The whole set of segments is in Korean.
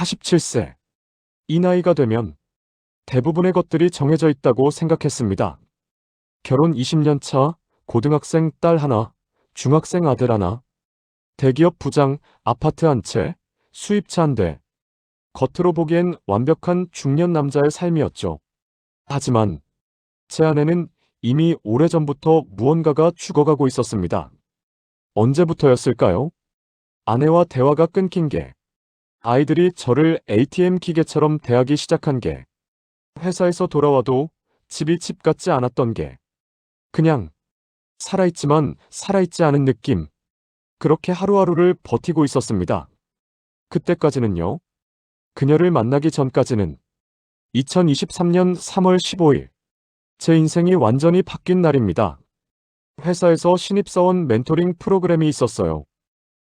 47세. 이 나이가 되면 대부분의 것들이 정해져 있다고 생각했습니다. 결혼 20년 차, 고등학생 딸 하나, 중학생 아들 하나, 대기업 부장, 아파트 한 채, 수입차 한 대. 겉으로 보기엔 완벽한 중년 남자의 삶이었죠. 하지만 제 안에는 이미 오래전부터 무언가가 죽어가고 있었습니다. 언제부터였을까요? 아내와 대화가 끊긴 게, 아이들이 저를 ATM 기계처럼 대하기 시작한 게, 회사에서 돌아와도 집이 집 같지 않았던 게, 그냥 살아있지만 살아있지 않은 느낌. 그렇게 하루하루를 버티고 있었습니다. 그때까지는요. 그녀를 만나기 전까지는 2023년 3월 15일. 제 인생이 완전히 바뀐 날입니다. 회사에서 신입사원 멘토링 프로그램이 있었어요.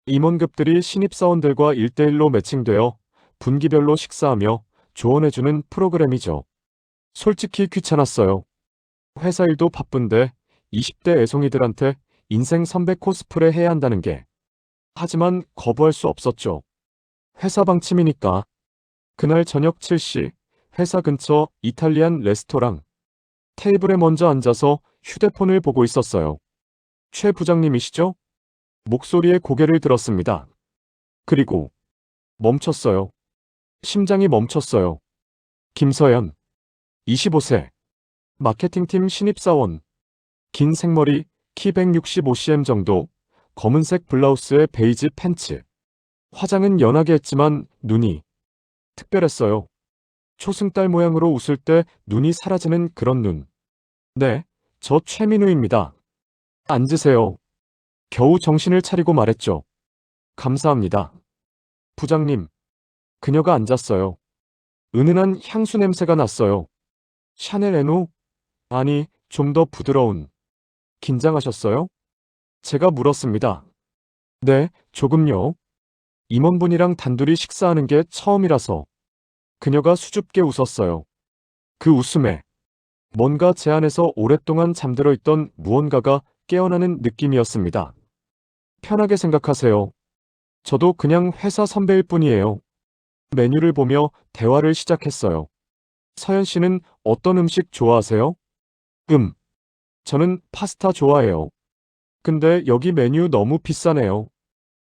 임원급들이 신입사원들과 1대1로 매칭되어 분기별로 식사하며 조언해주는 프로그램이죠. 솔직히 귀찮았어요. 회사 일도 바쁜데 20대 애송이들한테 인생 선배 코스프레 해야 한다는 게. 하지만 거부할 수 없었죠. 회사 방침이니까. 그날 저녁 7시 회사 근처 이탈리안 레스토랑. 테이블에 먼저 앉아서 휴대폰을 보고 있었어요. 최 부장님이시죠? 목소리에 고개를 들었습니다. 그리고 멈췄어요. 심장이 멈췄어요. 김서연, 25세. 마케팅팀 신입사원. 긴 생머리, 키 165cm 정도, 검은색 블라우스에 베이지 팬츠. 화장은 연하게 했지만 눈이 특별했어요. 초승달 모양으로 웃을 때 눈이 사라지는 그런 눈. 네, 저 최민우입니다. 앉으세요. 겨우 정신을 차리고 말했죠. 감사합니다. 부장님. 그녀가 앉았어요. 은은한 향수 냄새가 났어요. 샤넬 에누? 아니, 좀 더 부드러운. 긴장하셨어요? 제가 물었습니다. 네, 조금요. 임원분이랑 단둘이 식사하는 게 처음이라서. 그녀가 수줍게 웃었어요. 그 웃음에 뭔가 제 안에서 오랫동안 잠들어 있던 무언가가 깨어나는 느낌이었습니다. 편하게 생각하세요. 저도 그냥 회사 선배일 뿐이에요. 메뉴를 보며 대화를 시작했어요. 서연 씨는 어떤 음식 좋아하세요? 저는 파스타 좋아해요. 근데 여기 메뉴 너무 비싸네요.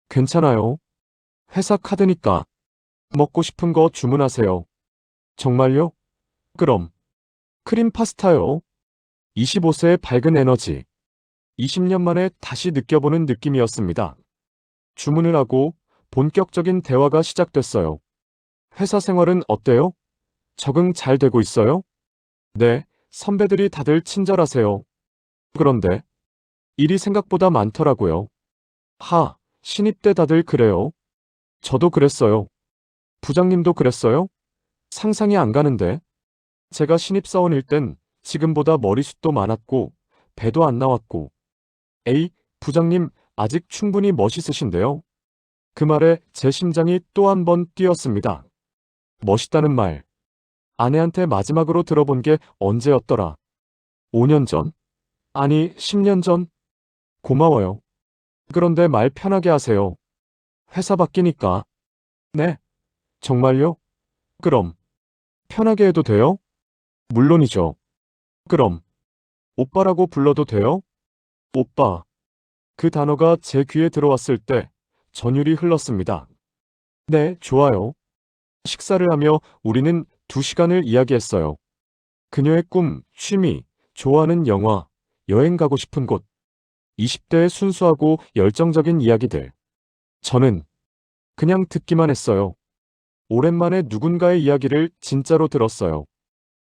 괜찮아요. 회사 카드니까. 먹고 싶은 거 주문하세요. 정말요? 그럼. 크림 파스타요. 25세의 밝은 에너지. 20년 만에 다시 느껴보는 느낌이었습니다. 주문을 하고 본격적인 대화가 시작됐어요. 회사 생활은 어때요? 적응 잘 되고 있어요? 네, 선배들이 다들 친절하세요. 그런데 일이 생각보다 많더라고요. 신입 때 다들 그래요. 저도 그랬어요. 부장님도 그랬어요? 상상이 안 가는데. 제가 신입사원일 땐 지금보다 머리숱도 많았고 배도 안 나왔고. 에이, 부장님 아직 충분히 멋있으신데요. 그 말에 제 심장이 또 한 번 뛰었습니다. 멋있다는 말. 아내한테 마지막으로 들어본 게 언제였더라? 5년 전? 아니, 10년 전? 고마워요. 그런데 말 편하게 하세요. 회사 바뀌니까. 네? 정말요? 그럼 편하게 해도 돼요? 물론이죠. 그럼 오빠라고 불러도 돼요? 오빠. 그 단어가 제 귀에 들어왔을 때 전율이 흘렀습니다. 네, 좋아요. 식사를 하며 우리는 2시간을 이야기했어요. 그녀의 꿈, 취미, 좋아하는 영화, 여행 가고 싶은 곳, 20대의 순수하고 열정적인 이야기들. 저는 그냥 듣기만 했어요. 오랜만에 누군가의 이야기를 진짜로 들었어요.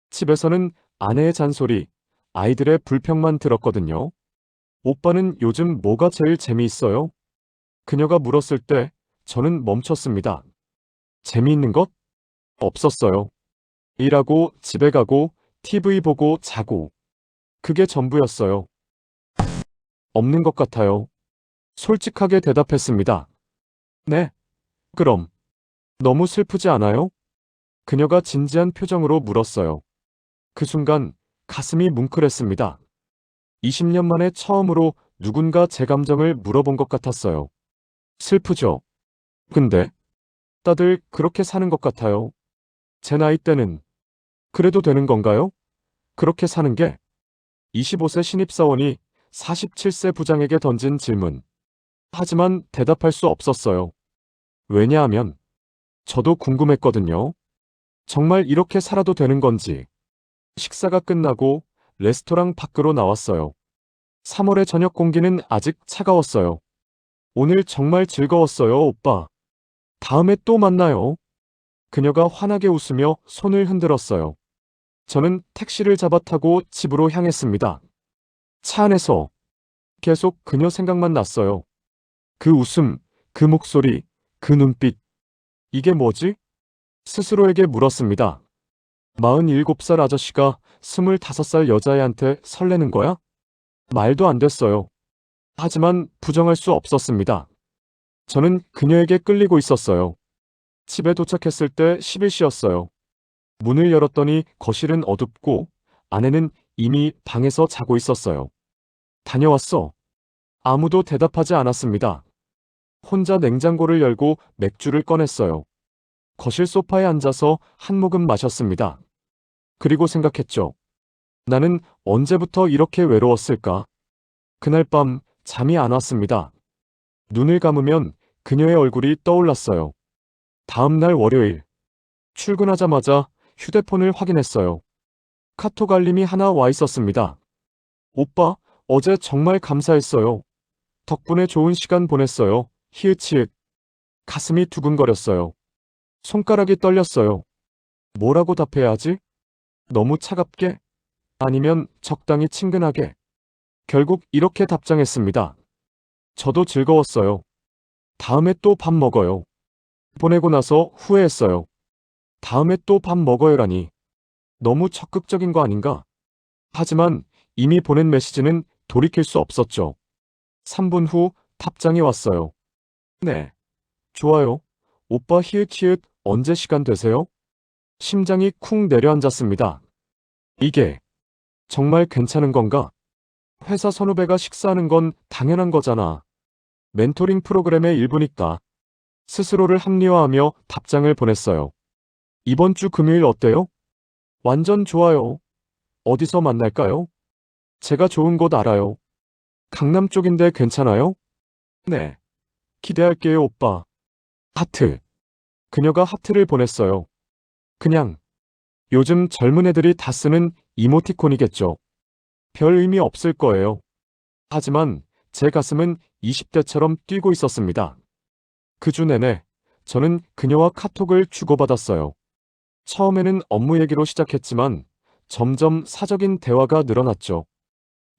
집에서는 아내의 잔소리, 아이들의 불평만 들었거든요. 오빠는 요즘 뭐가 제일 재미있어요? 그녀가 물었을 때 저는 멈췄습니다. 재미있는 것? 없었어요. 일하고 집에 가고 TV 보고 자고. 그게 전부였어요. 없는 것 같아요. 솔직하게 대답했습니다. 네. 그럼 너무 슬프지 않아요? 그녀가 진지한 표정으로 물었어요. 그 순간 가슴이 뭉클했습니다. 20년 만에 처음으로 누군가 제 감정을 물어본 것 같았어요. 슬프죠? 근데 다들 그렇게 사는 것 같아요. 제 나이 때는 그래도 되는 건가요? 그렇게 사는 게? 25세 신입사원이 47세 부장에게 던진 질문. 하지만 대답할 수 없었어요. 왜냐하면 저도 궁금했거든요. 정말 이렇게 살아도 되는 건지. 식사가 끝나고 레스토랑 밖으로 나왔어요. 3월의 저녁 공기는 아직 차가웠어요. 오늘 정말 즐거웠어요, 오빠. 다음에 또 만나요. 그녀가 환하게 웃으며 손을 흔들었어요. 저는 택시를 잡아 타고 집으로 향했습니다. 차 안에서 계속 그녀 생각만 났어요. 그 웃음, 그 목소리, 그 눈빛. 이게 뭐지? 스스로에게 물었습니다. 47살 아저씨가 25살 여자애한테 설레는 거야? 말도 안 됐어요. 하지만 부정할 수 없었습니다. 저는 그녀에게 끌리고 있었어요. 집에 도착했을 때 10일시였어요. 문을 열었더니 거실은 어둡고 아내는 이미 방에서 자고 있었어요. 다녀왔어. 아무도 대답하지 않았습니다. 혼자 냉장고를 열고 맥주를 꺼냈어요. 거실 소파에 앉아서 한 모금 마셨습니다. 그리고 생각했죠. 나는 언제부터 이렇게 외로웠을까? 그날 밤 잠이 안 왔습니다. 눈을 감으면 그녀의 얼굴이 떠올랐어요. 다음 날 월요일. 출근하자마자 휴대폰을 확인했어요. 카톡 알림이 하나 와 있었습니다. 오빠, 어제 정말 감사했어요. 덕분에 좋은 시간 보냈어요. 히읗히읗. 가슴이 두근거렸어요. 손가락이 떨렸어요. 뭐라고 답해야 하지? 너무 차갑게? 아니면 적당히 친근하게? 결국 이렇게 답장했습니다. 저도 즐거웠어요. 다음에 또 밥 먹어요. 보내고 나서 후회했어요. 다음에 또 밥 먹어요라니. 너무 적극적인 거 아닌가? 하지만 이미 보낸 메시지는 돌이킬 수 없었죠. 3분 후 답장이 왔어요. 네. 좋아요. 오빠 히읗히읗 언제 시간 되세요? 심장이 쿵 내려앉았습니다. 이게 정말 괜찮은 건가? 회사 선후배가 식사하는 건 당연한 거잖아. 멘토링 프로그램의 일부니까. 스스로를 합리화하며 답장을 보냈어요. 이번 주 금요일 어때요? 완전 좋아요. 어디서 만날까요? 제가 좋은 곳 알아요. 강남 쪽인데 괜찮아요? 네. 기대할게요, 오빠. 하트. 그녀가 하트를 보냈어요. 그냥 요즘 젊은 애들이 다 쓰는 이모티콘이겠죠. 별 의미 없을 거예요. 하지만 제 가슴은 20대처럼 뛰고 있었습니다. 그 주 내내 저는 그녀와 카톡을 주고받았어요. 처음에는 업무 얘기로 시작했지만 점점 사적인 대화가 늘어났죠.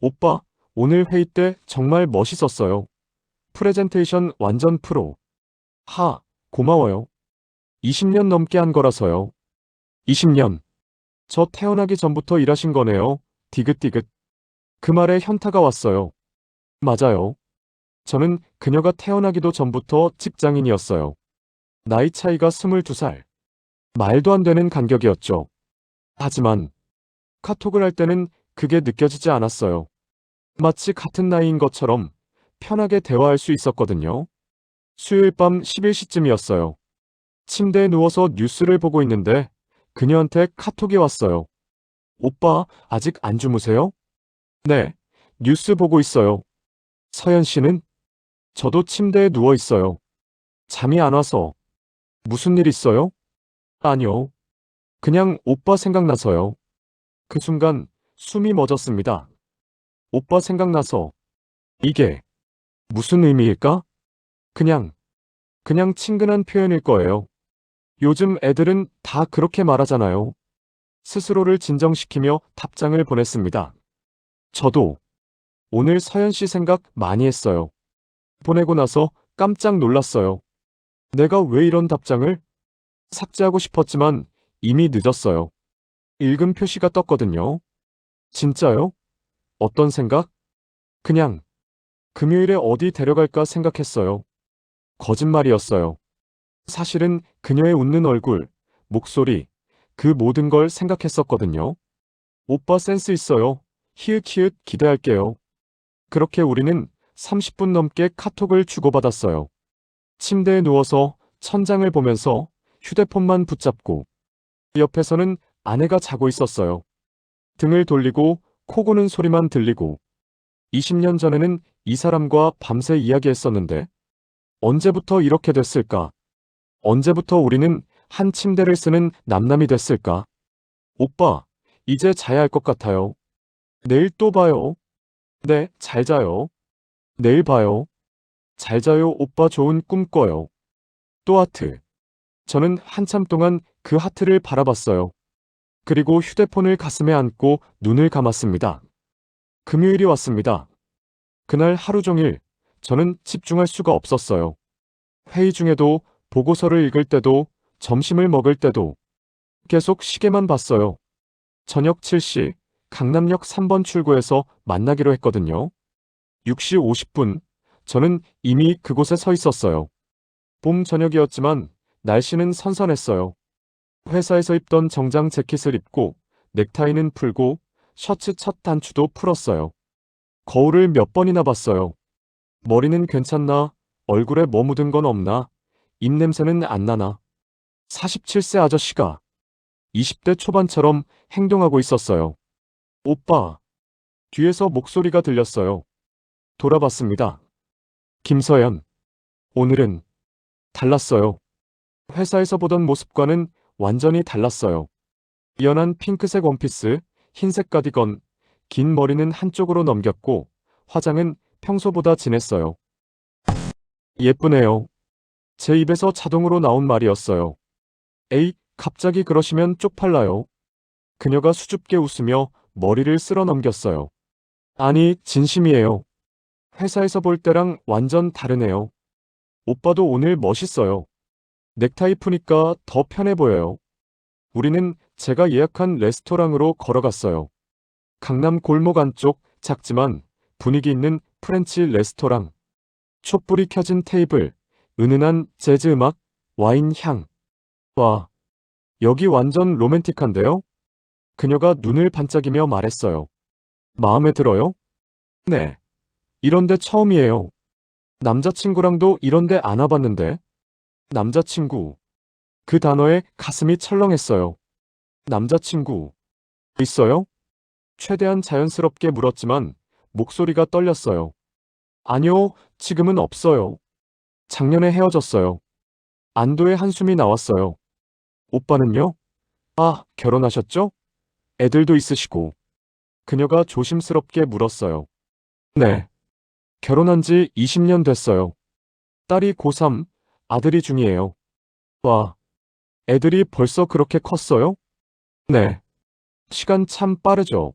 오빠, 오늘 회의 때 정말 멋있었어요. 프레젠테이션 완전 프로. 고마워요. 20년 넘게 한 거라서요. 20년. 저 태어나기 전부터 일하신 거네요. 디귿디귿. 그 말에 현타가 왔어요. 맞아요. 저는 그녀가 태어나기도 전부터 직장인이었어요. 나이 차이가 22살. 말도 안 되는 간격이었죠. 하지만 카톡을 할 때는 그게 느껴지지 않았어요. 마치 같은 나이인 것처럼 편하게 대화할 수 있었거든요. 수요일 밤 11시쯤이었어요. 침대에 누워서 뉴스를 보고 있는데 그녀한테 카톡이 왔어요. 오빠, 아직 안 주무세요? 네, 뉴스 보고 있어요. 서연 씨는? 저도 침대에 누워 있어요. 잠이 안 와서. 무슨 일 있어요? 아니요. 그냥 오빠 생각나서요. 그 순간 숨이 멎었습니다. 오빠 생각나서. 이게 무슨 의미일까? 그냥, 그냥 친근한 표현일 거예요. 요즘 애들은 다 그렇게 말하잖아요. 스스로를 진정시키며 답장을 보냈습니다. 저도 오늘 서연 씨 생각 많이 했어요. 보내고 나서 깜짝 놀랐어요. 내가 왜 이런 답장을? 삭제하고 싶었지만 이미 늦었어요. 읽음 표시가 떴거든요. 진짜요? 어떤 생각? 그냥 금요일에 어디 데려갈까 생각했어요. 거짓말이었어요. 사실은 그녀의 웃는 얼굴, 목소리, 그 모든 걸 생각했었거든요. 오빠 센스 있어요. 히읗히읗 기대할게요. 그렇게 우리는 30분 넘게 카톡을 주고받았어요. 침대에 누워서 천장을 보면서 휴대폰만 붙잡고 옆에서는 아내가 자고 있었어요. 등을 돌리고 코 고는 소리만 들리고 20년 전에는 이 사람과 밤새 이야기했었는데 언제부터 이렇게 됐을까? 언제부터 우리는 한 침대를 쓰는 남남이 됐을까? 오빠, 이제 자야 할 것 같아요. 내일 또 봐요. 네, 잘 자요. 내일 봐요. 잘 자요. 오빠 좋은 꿈 꿔요. 또 하트. 저는 한참 동안 그 하트를 바라봤어요. 그리고 휴대폰을 가슴에 안고 눈을 감았습니다. 금요일이 왔습니다. 그날 하루 종일 저는 집중할 수가 없었어요. 회의 중에도, 보고서를 읽을 때도, 점심을 먹을 때도 계속 시계만 봤어요. 저녁 7시 강남역 3번 출구에서 만나기로 했거든요. 6시 50분 저는 이미 그곳에 서 있었어요. 봄 저녁이었지만 날씨는 선선했어요. 회사에서 입던 정장 재킷을 입고 넥타이는 풀고 셔츠 첫 단추도 풀었어요. 거울을 몇 번이나 봤어요. 머리는 괜찮나? 얼굴에 뭐 묻은 건 없나? 입냄새는 안 나나? 47세 아저씨가 20대 초반처럼 행동하고 있었어요. 오빠. 뒤에서 목소리가 들렸어요. 돌아봤습니다. 김서연. 오늘은 달랐어요. 회사에서 보던 모습과는 완전히 달랐어요. 연한 핑크색 원피스, 흰색 가디건, 긴 머리는 한쪽으로 넘겼고 화장은 평소보다 진했어요. 예쁘네요. 제 입에서 자동으로 나온 말이었어요. 에이, 갑자기 그러시면 쪽팔라요. 그녀가 수줍게 웃으며 머리를 쓸어 넘겼어요. 아니, 진심이에요. 회사에서 볼 때랑 완전 다르네요. 오빠도 오늘 멋있어요. 넥타이 푸니까 더 편해 보여요. 우리는 제가 예약한 레스토랑으로 걸어갔어요. 강남 골목 안쪽 작지만 분위기 있는 프렌치 레스토랑. 촛불이 켜진 테이블, 은은한 재즈 음악, 와인 향. 와, 여기 완전 로맨틱한데요? 그녀가 눈을 반짝이며 말했어요. 마음에 들어요? 네. 이런데 처음이에요. 남자친구랑도 이런데 안 와봤는데. 남자친구. 그 단어에 가슴이 철렁했어요. 남자친구. 있어요? 최대한 자연스럽게 물었지만 목소리가 떨렸어요. 아니요, 지금은 없어요. 작년에 헤어졌어요. 안도의 한숨이 나왔어요. 오빠는요? 아, 결혼하셨죠? 애들도 있으시고. 그녀가 조심스럽게 물었어요. 네. 결혼한 지 20년 됐어요. 딸이 고3, 아들이 중2예요. 와, 애들이 벌써 그렇게 컸어요? 네. 시간 참 빠르죠.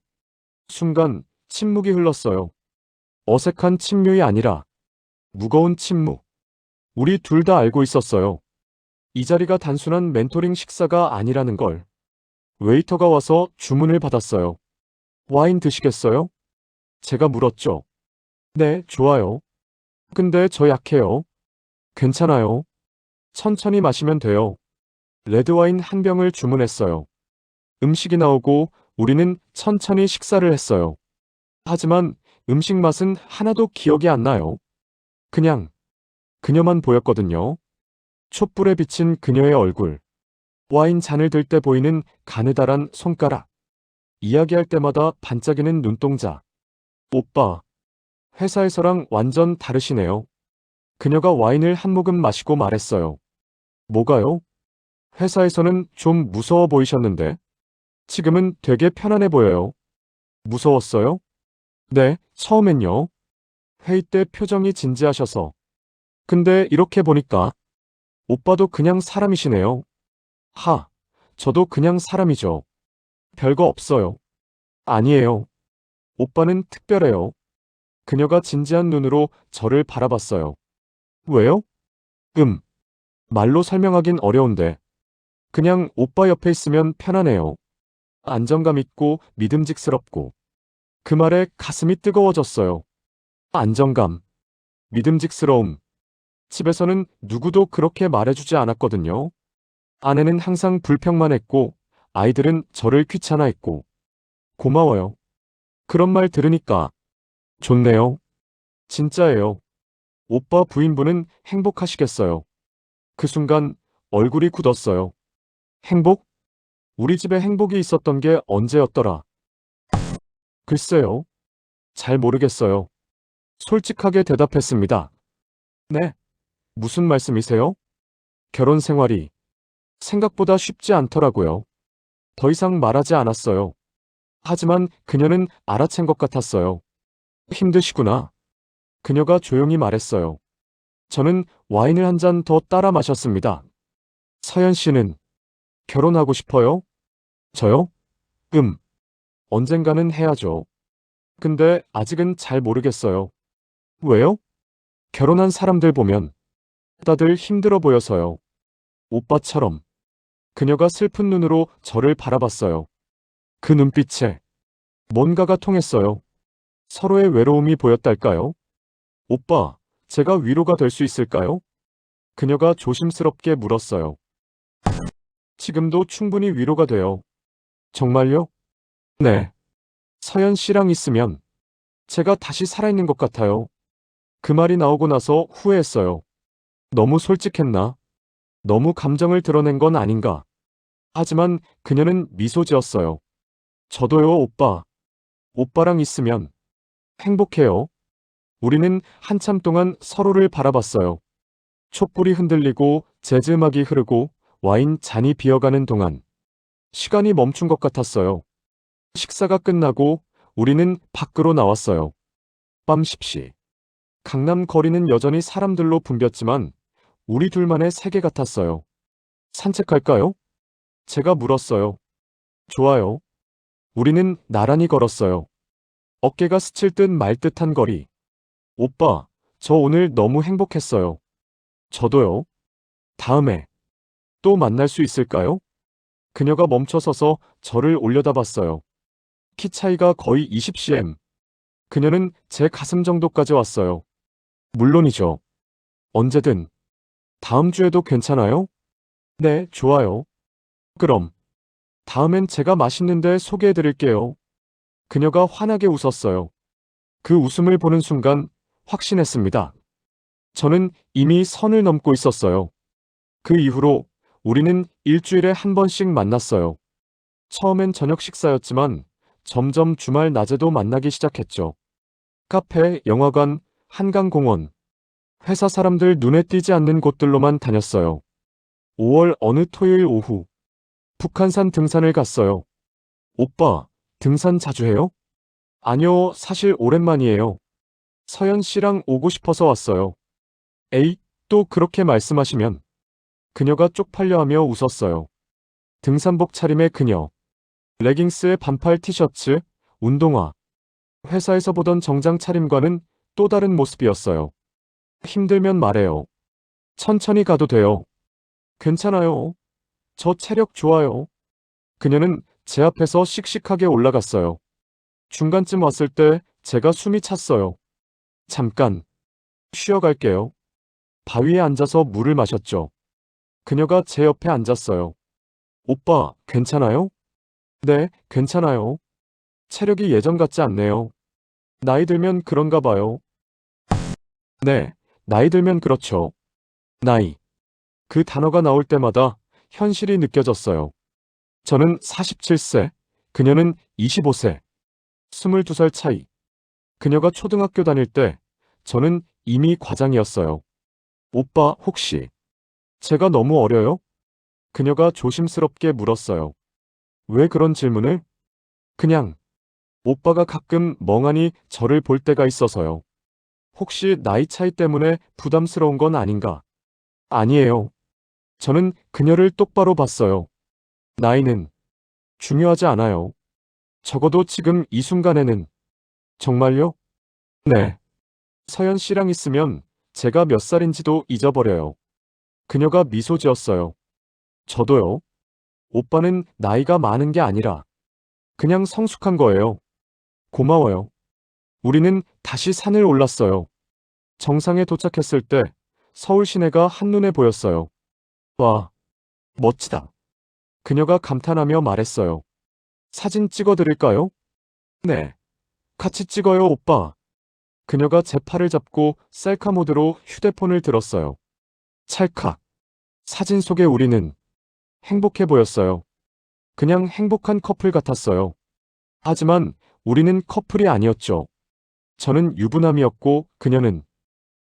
순간 침묵이 흘렀어요. 어색한 침묵이 아니라 무거운 침묵. 우리 둘 다 알고 있었어요. 이 자리가 단순한 멘토링 식사가 아니라는 걸. 웨이터가 와서 주문을 받았어요. 와인 드시겠어요? 제가 물었죠. 네, 좋아요. 근데 저 약해요. 괜찮아요. 천천히 마시면 돼요. 레드와인 한 병을 주문했어요. 음식이 나오고 우리는 천천히 식사를 했어요. 하지만 음식 맛은 하나도 기억이 안 나요. 그냥 그녀만 보였거든요. 촛불에 비친 그녀의 얼굴. 와인 잔을 들 때 보이는 가느다란 손가락. 이야기할 때마다 반짝이는 눈동자. 오빠, 회사에서랑 완전 다르시네요. 그녀가 와인을 한 모금 마시고 말했어요. 뭐가요? 회사에서는 좀 무서워 보이셨는데 지금은 되게 편안해 보여요. 무서웠어요? 네, 처음엔요. 회의 때 표정이 진지하셔서. 근데 이렇게 보니까 오빠도 그냥 사람이시네요. 하, 저도 그냥 사람이죠. 별거 없어요. 아니에요. 오빠는 특별해요. 그녀가 진지한 눈으로 저를 바라봤어요. 왜요? 말로 설명하긴 어려운데. 그냥 오빠 옆에 있으면 편안해요. 안정감 있고 믿음직스럽고. 그 말에 가슴이 뜨거워졌어요. 안정감, 믿음직스러움. 집에서는 누구도 그렇게 말해주지 않았거든요. 아내는 항상 불평만 했고, 아이들은 저를 귀찮아했고. 고마워요. 그런 말 들으니까 좋네요. 진짜예요. 오빠 부인분은 행복하시겠어요. 그 순간 얼굴이 굳었어요. 행복? 우리 집에 행복이 있었던 게 언제였더라? 글쎄요. 잘 모르겠어요. 솔직하게 대답했습니다. 네. 무슨 말씀이세요? 결혼 생활이 생각보다 쉽지 않더라고요. 더 이상 말하지 않았어요. 하지만 그녀는 알아챈 것 같았어요. 힘드시구나. 그녀가 조용히 말했어요. 저는 와인을 한 잔 더 따라 마셨습니다. 서연 씨는 결혼하고 싶어요? 저요? 언젠가는 해야죠. 근데 아직은 잘 모르겠어요. 왜요? 결혼한 사람들 보면 다들 힘들어 보여서요. 오빠처럼. 그녀가 슬픈 눈으로 저를 바라봤어요. 그 눈빛에 뭔가가 통했어요. 서로의 외로움이 보였달까요? 오빠, 제가 위로가 될 수 있을까요? 그녀가 조심스럽게 물었어요. 지금도 충분히 위로가 돼요. 정말요? 네. 서연 씨랑 있으면 제가 다시 살아있는 것 같아요. 그 말이 나오고 나서 후회했어요. 너무 솔직했나? 너무 감정을 드러낸 건 아닌가? 하지만 그녀는 미소 지었어요. 저도요, 오빠. 오빠랑 있으면 행복해요. 우리는 한참 동안 서로를 바라봤어요. 촛불이 흔들리고 재즈 음악이 흐르고 와인 잔이 비어가는 동안 시간이 멈춘 것 같았어요. 식사가 끝나고 우리는 밖으로 나왔어요. 밤 10시. 강남 거리는 여전히 사람들로 붐볐지만 우리 둘만의 세계 같았어요. 산책할까요? 제가 물었어요. 좋아요. 우리는 나란히 걸었어요. 어깨가 스칠 듯 말 듯한 거리. 오빠, 저 오늘 너무 행복했어요. 저도요. 다음에 또 만날 수 있을까요? 그녀가 멈춰서서 저를 올려다봤어요. 키 차이가 거의 20cm. 그녀는 제 가슴 정도까지 왔어요. 물론이죠. 언제든. 다음 주에도 괜찮아요? 네, 좋아요. 그럼 다음엔 제가 맛있는데 소개해 드릴게요. 그녀가 환하게 웃었어요. 그 웃음을 보는 순간 확신했습니다. 저는 이미 선을 넘고 있었어요. 그 이후로 우리는 일주일에 한 번씩 만났어요. 처음엔 저녁 식사였지만 점점 주말 낮에도 만나기 시작했죠. 카페, 영화관, 한강공원, 회사 사람들 눈에 띄지 않는 곳들로만 다녔어요. 5월 어느 토요일 오후, 북한산 등산을 갔어요. 오빠, 등산 자주 해요? 아니요, 사실 오랜만이에요. 서연 씨랑 오고 싶어서 왔어요. 에이, 또 그렇게 말씀하시면. 그녀가 쪽팔려 하며 웃었어요. 등산복 차림의 그녀. 레깅스에 반팔 티셔츠, 운동화. 회사에서 보던 정장 차림과는 또 다른 모습이었어요. 힘들면 말해요. 천천히 가도 돼요. 괜찮아요. 저 체력 좋아요. 그녀는 제 앞에서 씩씩하게 올라갔어요. 중간쯤 왔을 때 제가 숨이 찼어요. 잠깐, 쉬어갈게요. 바위에 앉아서 물을 마셨죠. 그녀가 제 옆에 앉았어요. 오빠, 괜찮아요? 네, 괜찮아요. 체력이 예전 같지 않네요. 나이 들면 그런가 봐요. 네, 나이 들면 그렇죠. 나이. 그 단어가 나올 때마다 현실이 느껴졌어요. 저는 47세, 그녀는 25세. 22살 차이. 그녀가 초등학교 다닐 때 저는 이미 과장이었어요. 오빠, 혹시 제가 너무 어려요? 그녀가 조심스럽게 물었어요. 왜 그런 질문을? 그냥 오빠가 가끔 멍하니 저를 볼 때가 있어서요. 혹시 나이 차이 때문에 부담스러운 건 아닌가? 아니에요. 저는 그녀를 똑바로 봤어요. 나이는 중요하지 않아요. 적어도 지금 이 순간에는. 정말요? 네. 서연 씨랑 있으면 제가 몇 살인지도 잊어버려요. 그녀가 미소 지었어요. 저도요. 오빠는 나이가 많은 게 아니라 그냥 성숙한 거예요. 고마워요. 우리는 다시 산을 올랐어요. 정상에 도착했을 때 서울 시내가 한눈에 보였어요. 와, 멋지다. 그녀가 감탄하며 말했어요. 사진 찍어드릴까요? 네. 같이 찍어요, 오빠. 그녀가 제 팔을 잡고 셀카 모드로 휴대폰을 들었어요. 찰칵. 사진 속의 우리는 행복해 보였어요. 그냥 행복한 커플 같았어요. 하지만 우리는 커플이 아니었죠. 저는 유부남이었고 그녀는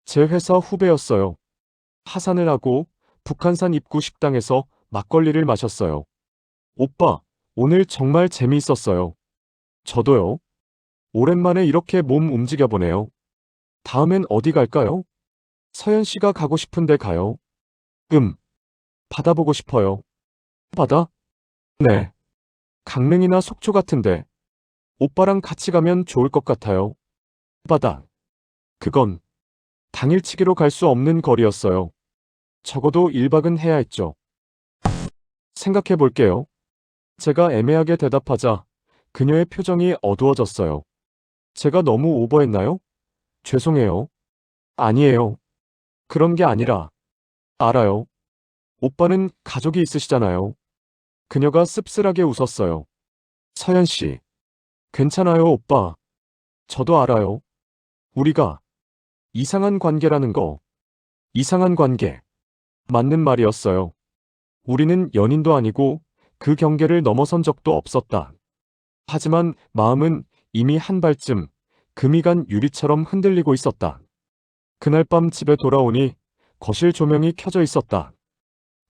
제 회사 후배였어요. 하산을 하고 북한산 입구 식당에서 막걸리를 마셨어요. 오빠, 오늘 정말 재미있었어요. 저도요. 오랜만에 이렇게 몸 움직여보네요. 다음엔 어디 갈까요? 서연 씨가 가고 싶은데 가요. 바다 보고 싶어요. 바다? 네. 강릉이나 속초 같은데. 오빠랑 같이 가면 좋을 것 같아요. 바다. 그건 당일치기로 갈 수 없는 거리였어요. 적어도 1박은 해야 했죠. 생각해 볼게요. 제가 애매하게 대답하자 그녀의 표정이 어두워졌어요. 제가 너무 오버했나요? 죄송해요. 아니에요. 그런 게 아니라, 알아요. 오빠는 가족이 있으시잖아요. 그녀가 씁쓸하게 웃었어요. 서연 씨, 괜찮아요, 오빠. 저도 알아요. 우리가 이상한 관계라는 거. 이상한 관계. 맞는 말이었어요. 우리는 연인도 아니고 그 경계를 넘어선 적도 없었다. 하지만 마음은 이미 한 발쯤 금이 간 유리처럼 흔들리고 있었다. 그날 밤 집에 돌아오니 거실 조명이 켜져 있었다.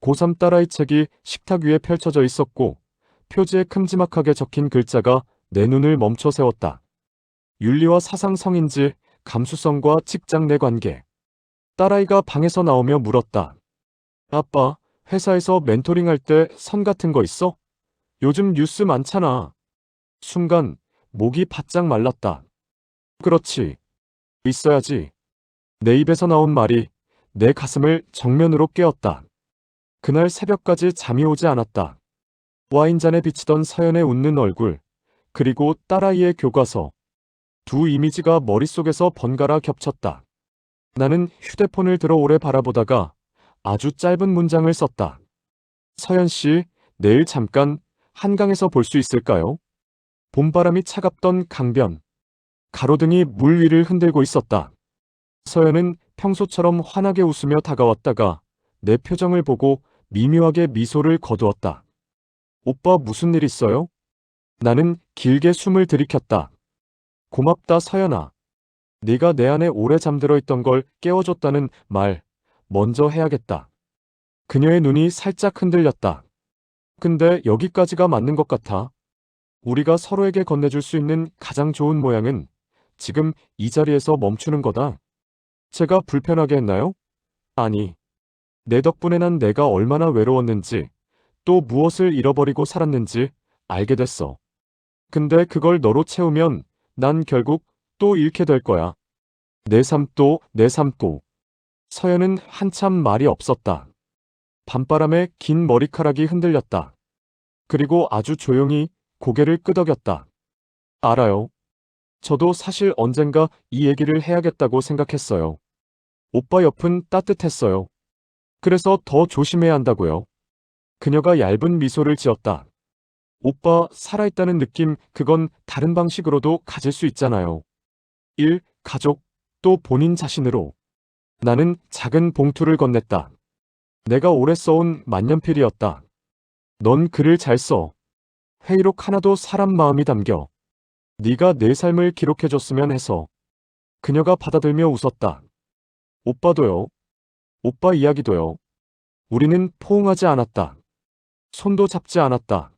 고3 딸아이 책이 식탁 위에 펼쳐져 있었고 표지에 큼지막하게 적힌 글자가 내 눈을 멈춰 세웠다. 윤리와 사상 성인지 감수성과 직장 내 관계. 딸아이가 방에서 나오며 물었다. 아빠, 회사에서 멘토링 할 때 선 같은 거 있어? 요즘 뉴스 많잖아. 순간 목이 바짝 말랐다. 그렇지. 있어야지. 내 입에서 나온 말이 내 가슴을 정면으로 깨었다. 그날 새벽까지 잠이 오지 않았다. 와인잔에 비치던 서연의 웃는 얼굴, 그리고 딸아이의 교과서. 두 이미지가 머릿속에서 번갈아 겹쳤다. 나는 휴대폰을 들어 오래 바라보다가 아주 짧은 문장을 썼다. 서연 씨, 내일 잠깐 한강에서 볼 수 있을까요? 봄바람이 차갑던 강변. 가로등이 물 위를 흔들고 있었다. 서연은 평소처럼 환하게 웃으며 다가왔다가 내 표정을 보고 미묘하게 미소를 거두었다. 오빠 무슨 일 있어요? 나는 길게 숨을 들이켰다. 고맙다 서연아. 네가 내 안에 오래 잠들어 있던 걸 깨워줬다는 말 먼저 해야겠다. 그녀의 눈이 살짝 흔들렸다. 근데 여기까지가 맞는 것 같아. 우리가 서로에게 건네줄 수 있는 가장 좋은 모양은 지금 이 자리에서 멈추는 거다. 제가 불편하게 했나요? 아니. 내 덕분에 난 내가 얼마나 외로웠는지, 또 무엇을 잃어버리고 살았는지 알게 됐어. 근데 그걸 너로 채우면 난 결국 또 잃게 될 거야. 내 삶도 내 삶고. 서연은 한참 말이 없었다. 밤바람에 긴 머리카락이 흔들렸다. 그리고 아주 조용히 고개를 끄덕였다. 알아요. 저도 사실 언젠가 이 얘기를 해야겠다고 생각했어요. 오빠 옆은 따뜻했어요. 그래서 더 조심해야 한다고요. 그녀가 얇은 미소를 지었다. 오빠 살아있다는 느낌, 그건 다른 방식으로도 가질 수 있잖아요. 일, 가족, 또 본인 자신으로. 나는 작은 봉투를 건넸다. 내가 오래 써온 만년필이었다. 넌 글을 잘 써. 회의록 하나도 사람 마음이 담겨. 네가 내 삶을 기록해줬으면 해서. 그녀가 받아들며 웃었다. 오빠도요. 오빠 이야기도요. 우리는 포옹하지 않았다. 손도 잡지 않았다.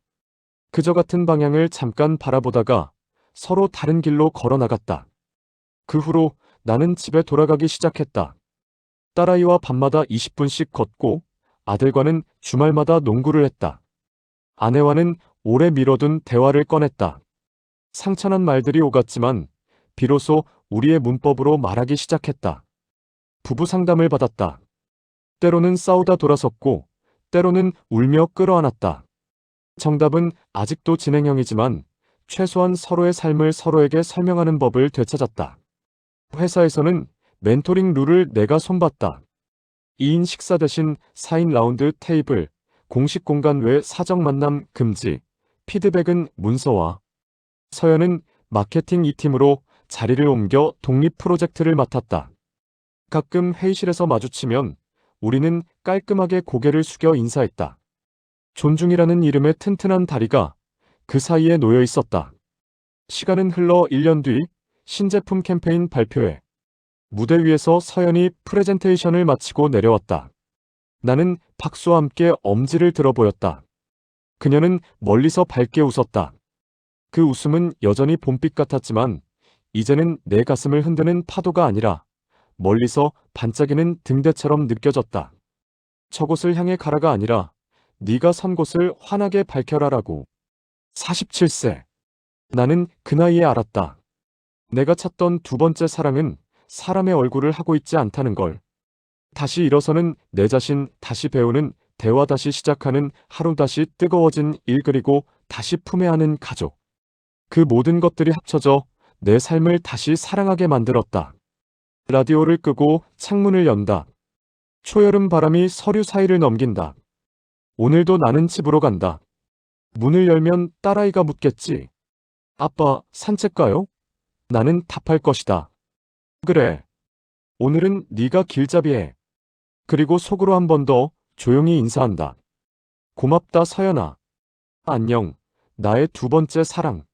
그저 같은 방향을 잠깐 바라보다가 서로 다른 길로 걸어 나갔다. 그 후로 나는 집에 돌아가기 시작했다. 딸아이와 밤마다 20분씩 걷고 아들과는 주말마다 농구를 했다. 아내와는 오래 미뤄둔 대화를 꺼냈다. 상처난 말들이 오갔지만 비로소 우리의 문법으로 말하기 시작했다. 부부 상담을 받았다. 때로는 싸우다 돌아섰고 때로는 울며 끌어안았다. 정답은 아직도 진행형이지만 최소한 서로의 삶을 서로에게 설명하는 법을 되찾았다. 회사에서는 멘토링 룰을 내가 손봤다. 2인 식사 대신 4인 라운드 테이블, 공식 공간 외 사적 만남 금지, 피드백은 문서화. 서연은 마케팅 2팀으로 자리를 옮겨 독립 프로젝트를 맡았다. 가끔 회의실에서 마주치면 우리는 깔끔하게 고개를 숙여 인사했다. 존중이라는 이름의 튼튼한 다리가 그 사이에 놓여 있었다. 시간은 흘러 1년 뒤 신제품 캠페인 발표회. 무대 위에서 서연이 프레젠테이션을 마치고 내려왔다. 나는 박수와 함께 엄지를 들어 보였다. 그녀는 멀리서 밝게 웃었다. 그 웃음은 여전히 봄빛 같았지만 이제는 내 가슴을 흔드는 파도가 아니라 멀리서 반짝이는 등대처럼 느껴졌다. 저곳을 향해 가라가 아니라 네가 선 곳을 환하게 밝혀라라고. 47세. 나는 그 나이에 알았다. 내가 찾던 두 번째 사랑은 사람의 얼굴을 하고 있지 않다는 걸. 다시 일어서는 내 자신, 다시 배우는 대화, 다시 시작하는 하루, 다시 뜨거워진 일, 그리고 다시 품에 안은 가족. 그 모든 것들이 합쳐져 내 삶을 다시 사랑하게 만들었다. 라디오를 끄고 창문을 연다. 초여름 바람이 서류 사이를 넘긴다. 오늘도 나는 집으로 간다. 문을 열면 딸아이가 묻겠지. 아빠, 산책 가요? 나는 답할 것이다. 그래. 오늘은 네가 길잡이해. 그리고 속으로 한 번 더 조용히 인사한다. 고맙다, 서연아. 안녕. 나의 두 번째 사랑.